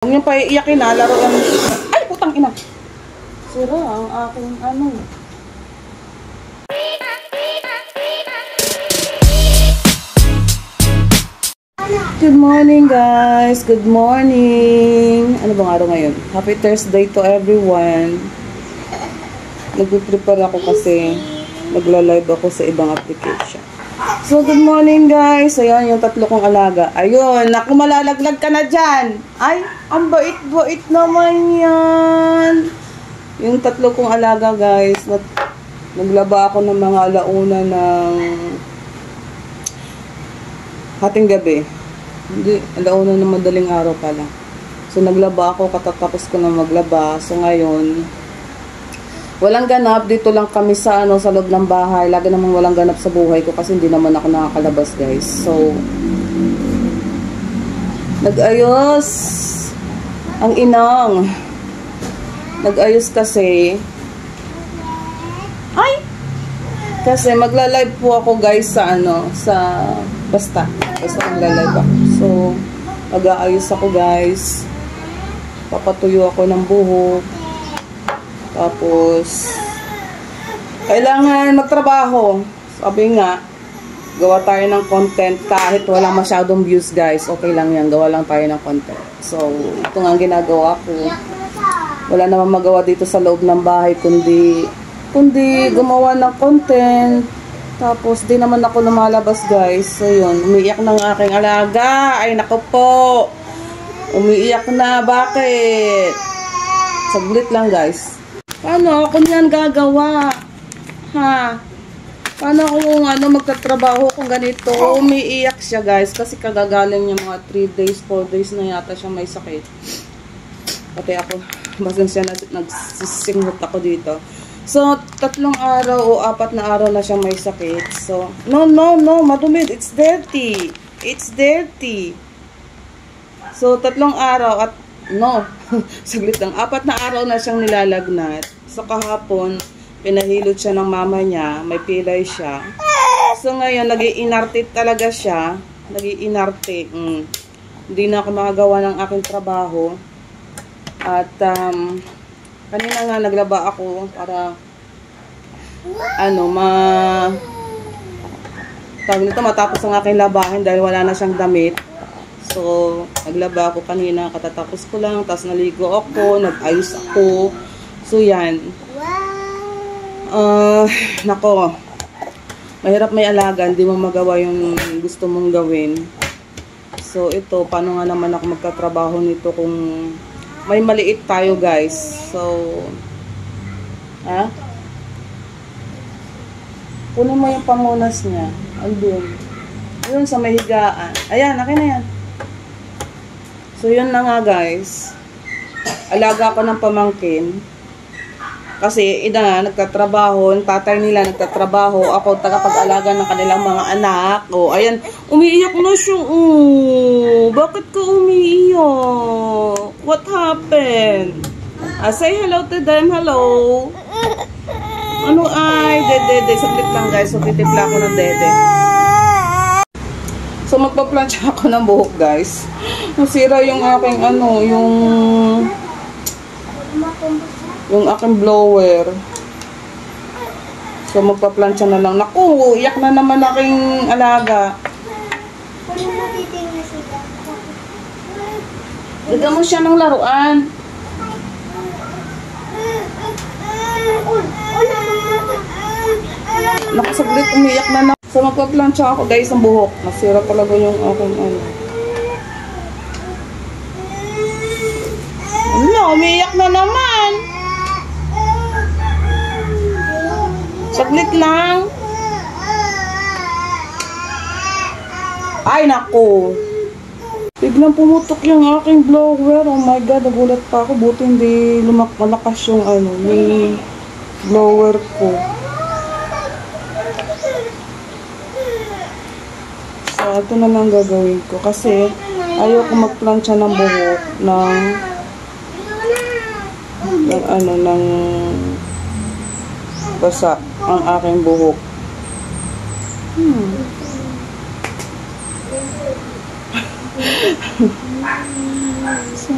Huwag niyong pa iiyakin na, laro lang. Ay, putang ina. Sira ang aking ano. Good morning guys. Good morning. Ano bang araw ngayon? Happy Thursday to everyone. Nagpe-prepare ako kasi magla-live ako sa ibang application. So, good morning guys. Ayan, yung tatlo kong alaga. Ayun, naku, malalaglag ka na dyan. Ay, ang bait-bait naman yan. Yung tatlo kong alaga guys, naglaba ako ng mga alauna ng hating gabi. Hindi, alauna ng madaling araw pala. So, naglaba ako, katatapos ko na maglaba. So, ngayon, walang ganap. Dito lang kami sa sa loob ng bahay. Lagi namang walang ganap sa buhay ko kasi hindi naman ako nakakalabas, guys. So, nag-ayos ang inang. Nag-ayos kasi. Ay! Kasi magla-live po ako, guys, sa basta magla-live ako. So, mag-aayos ako, guys. Papatuyo ako ng buhok. Tapos, kailangan magtrabaho. Sabi nga, gawa tayo ng content kahit walang masyadong views, guys. Okay lang yan, gawa lang tayo ng content. So, ito nga ang ginagawa ko. Wala namang magawa dito sa loob ng bahay, kundi gumawa ng content. Tapos, di naman ako lumalabas, guys. So, yun, umiiyak ng aking alaga. Ay, naku po. Umiiyak na, bakit? Saglit lang, guys. Paano ako niyan gagawa? Ha? Paano ako magtatrabaho kung ganito? Umiiyak siya, guys. Kasi kagagaling niya mga 3 days, 4 days na yata siya may sakit. Pati ako, basta siya nagsisinghot ako dito. So, 3 araw o 4 na araw na siya may sakit. So, no, madumi. It's dirty. It's dirty. So, 3 araw at no, saglit lang. 4 na araw na siyang nilalagnat. So, kahapon, pinahilot siya ng mama niya. May pilay siya. So, ngayon, nag-iinarte talaga siya. Nag-iinarte. Hindi na ako makagawa ng aking trabaho. At, kanina nga, naglaba ako para, matapos ang aking labahin dahil wala na siyang damit. So, naglaba ako kanina, katatapos ko lang, tapos naligo ako, nag-ayos ako. So, yan. Nako, mahirap may alaga, hindi mo magawa yung gusto mong gawin. So, ito, paano nga naman ako magkatrabaho nito kung may maliit tayo, guys. So, kunin mo yung pamunas niya. Andun. Yun, sa may higaan. Ayan, akin na yan. So, yun na nga, guys. Alaga ako ng pamangkin. Kasi, nagtatrabaho. Yung tatay nila nagtatrabaho. Ako, tagapag-alaga ng kanilang mga anak. O, ayan. Umiiyak na siya. Bakit ka umiiyak? What happened? Say hello to them. Hello. Ano ay? Dede. Saglit lang, guys. So, titipla ako ng dede. So, magpa-plancha ako ng buhok, guys. Nasira yung aking, yung aking blower. So, magpa-plancha na lang. Naku, iyak na naman aking alaga. Bigyan mo siya ng laruan. Nakasaglit, umiyak na. So, magpa-plancha ako, guys, ng buhok. Nasira talaga yung aking umiyak na naman. Saglit lang. Ay, naku. Biglang pumutok yung aking blower. Oh my God, nagulat pa ako. Buti hindi malakas yung yung blower ko. So, ito na lang gagawin ko. Kasi, ayoko magplancha ng buhok ng basa ang aking buhok. So,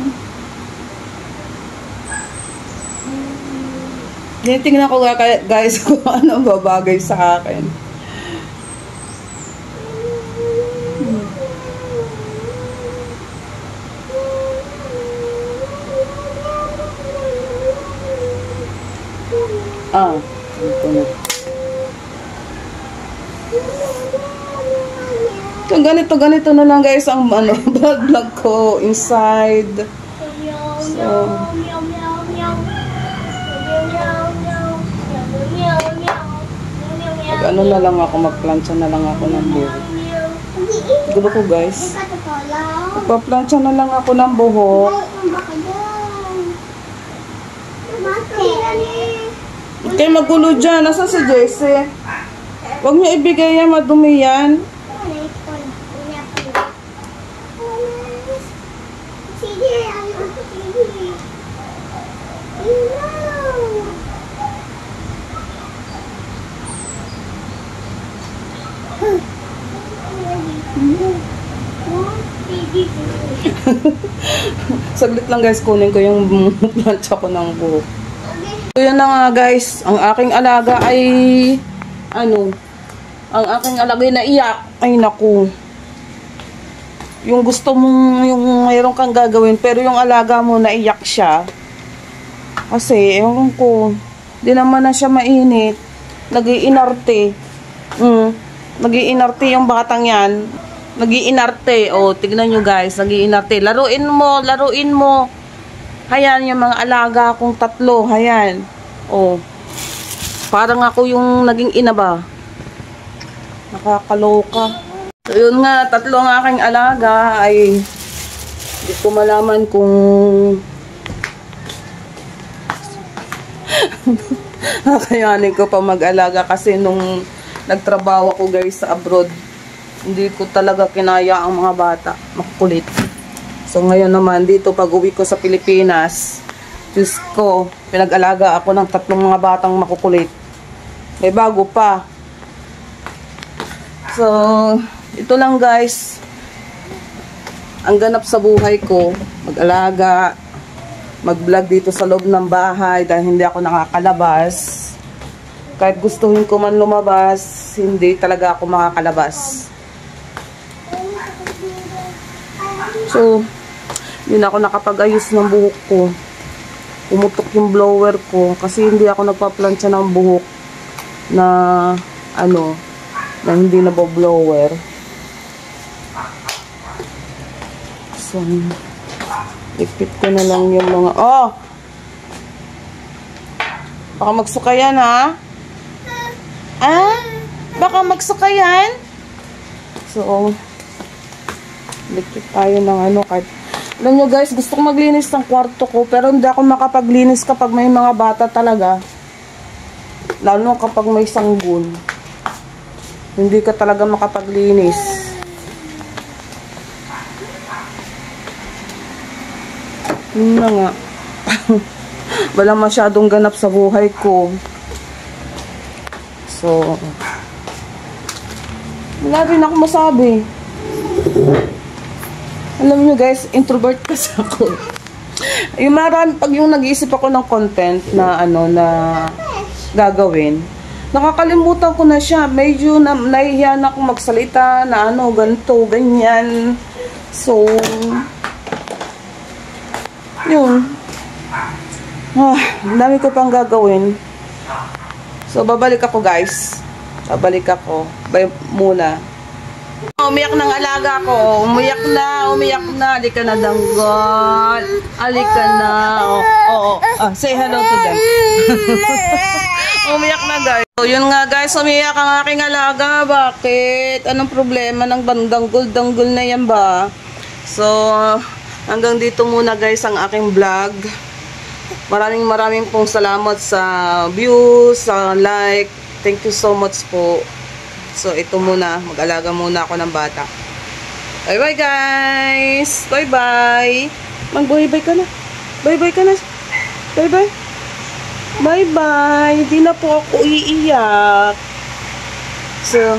Tinitingnan ko guys kung ano babagay sa akin. Ito na. So, ganito na lang guys ang vlog ko inside. So, ano na lang ako, magplansya na lang ako ng buhok. Gulo ko guys. Magpaplansya na lang ako ng buhok. Okay, magulo dyan. Nasaan si Jessie? Huwag niyo ibigay yan, madumi yan. Saglit lang guys, kunin ko yung plancha ko ng buhok. So yan na nga guys, ang aking alaga ay ang aking alaga ay naiyak. Ay naku, yung gusto mong, yung mayroon kang gagawin pero yung alaga mo naiyak siya kasi ewan ko, di naman na siya mainit, nag-iinarte. Nag-iinarte yung batang yan. Nag-iinarte. O, tignan nyo guys, nag-iinarte. Laruin mo. Hayan, yung mga alaga kong 3. Hayan. O, parang ako yung naging ina ba? Nakakaloka. So, yun nga, 3 ang aking alaga ay hindi ko malaman kung kakayanin ko pa mag-alaga kasi nung nagtrabaho ako guys sa abroad, hindi ko talaga kinaya ang mga bata. Makukulit. So ngayon naman dito pag uwi ko sa Pilipinas, Diyos ko, pinag-alaga ako ng 3 mga batang makukulit. May bago pa. So, ito lang guys. Ang ganap sa buhay ko, mag-alaga, mag-vlog dito sa loob ng bahay dahil hindi ako nakakalabas. Kahit gustuhin ko man lumabas, hindi talaga ako makakalabas. So, hindi na ako nakapag-ayos ng buhok ko. Pumutok yung blower ko kasi hindi ako nagpa-plancha ng buhok na na hindi nabo-blower. So, ipit ko na lang yung mga baka magsuka yan ha? Baka magsuka yan? So, likit tayo ng kahit alam nyo guys, gusto ko maglinis ng kwarto ko pero hindi ako makapaglinis kapag may mga bata talaga, lalo kapag may sanggol, hindi ka talaga makapaglinis. Yun na nga. Wala masyadong ganap sa buhay ko. So, wala rin ako masabi. Alam nyo guys, introvert kasi ako. Yung pag yung nag-iisip ako ng content na na gagawin, nakakalimutan ko na siya. Medyo nahihiya na akong magsalita na ganito, ganyan. So, yun. Ang dami ko pang gagawin. So, babalik ako guys. Babalik ako. Muna. Umiyak ng alaga ko. Umiyak na. Alika na, danggol. Alika na. Say hello to them. Umiyak na guys. So, yun nga guys, umiyak ang aking alaga. Bakit? Anong problema ng danggol na yan ba? So, hanggang dito muna guys ang aking vlog. Maraming pong salamat sa views, sa like. Thank you so much po. So, ito muna. Mag-alaga muna ako ng bata. Bye-bye, guys! Bye-bye! Mag-bye-bye ka na. Bye-bye ka na. Bye-bye. Bye-bye. Hindi na po ako iiyak. So,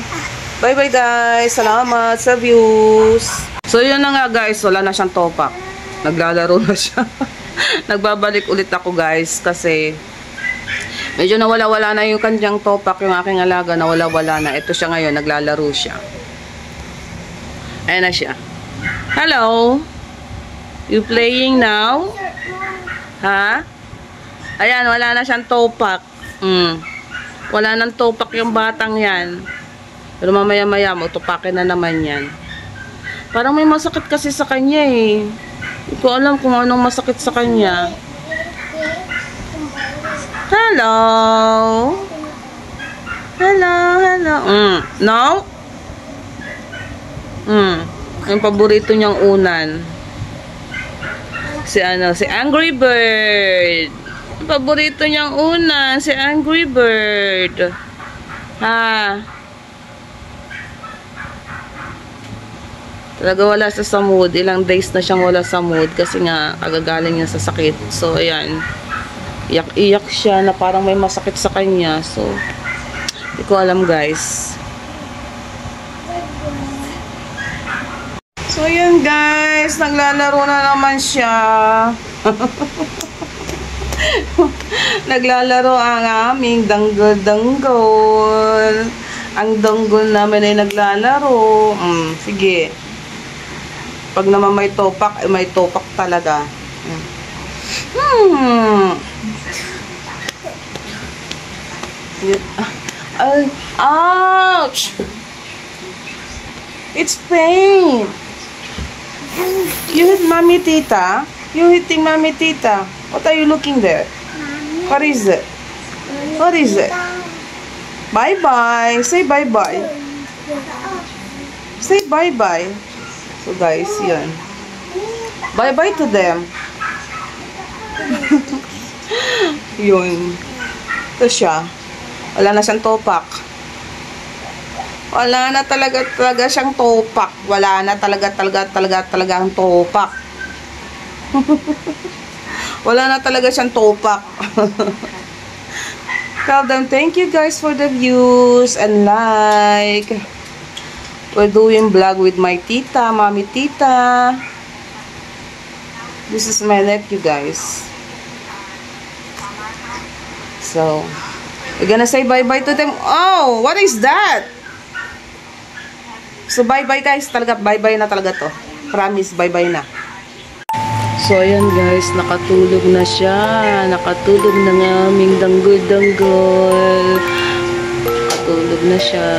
bye-bye, guys. Salamat sa views. So, yun na nga, guys. Wala na siyang topak. Naglalaro na siya. Nagbabalik ulit ako, guys. Kasi, Medyo nawala-wala na yung kanyang topak, yung aking alaga, nawala-wala na. Ito siya ngayon, naglalaro siya. Ayan na siya. Hello? You playing now? Ha? Ayan, wala na siyang topak. Wala nang topak yung batang yan. Pero mamaya-maya mo, tupakin na naman yan. Parang may masakit kasi sa kanya eh. Hindi ko alam kung anong masakit sa kanya. Hello? Hello, hello. No? Yung paborito niyang unan. Si Angry Bird. Yung paborito niyang unan, si Angry Bird. Ha? Talaga wala sa mood. Ilang days na siyang wala sa mood kasi nga kagagaling niya sa sakit. So, ayan. Iyak-iyak siya na parang may masakit sa kanya. So, hindi ko alam guys. So, yun guys. Naglalaro na naman siya. Naglalaro ang aming danggol-danggol. Ang danggol namin ay naglalaro. Sige. Pag naman may topak, may topak talaga. Ouch! It's pain. You hit Mommy Tita? You hitting Mommy Tita? What are you looking there? What is it? What is it? Bye-bye. Say bye-bye. Say bye-bye. So guys, yan. Bye-bye to them. Yun. Ito siya. Wala na siyang topak. Wala na talaga siyang topak. Wala na talaga ang topak. Wala na talaga siyang topak. Tell them, thank you guys for the views and like. We're doing vlog with my tita, Mommy Tita. This is my nephew, guys. So, we're gonna say bye-bye to them. Oh, what is that? So, bye-bye guys. Talaga, bye-bye na talaga to. Promise, bye-bye na. So, ayan guys. Nakatulog na siya. Nakatulog na ng aming danggol-danggol. Nakatulog na siya.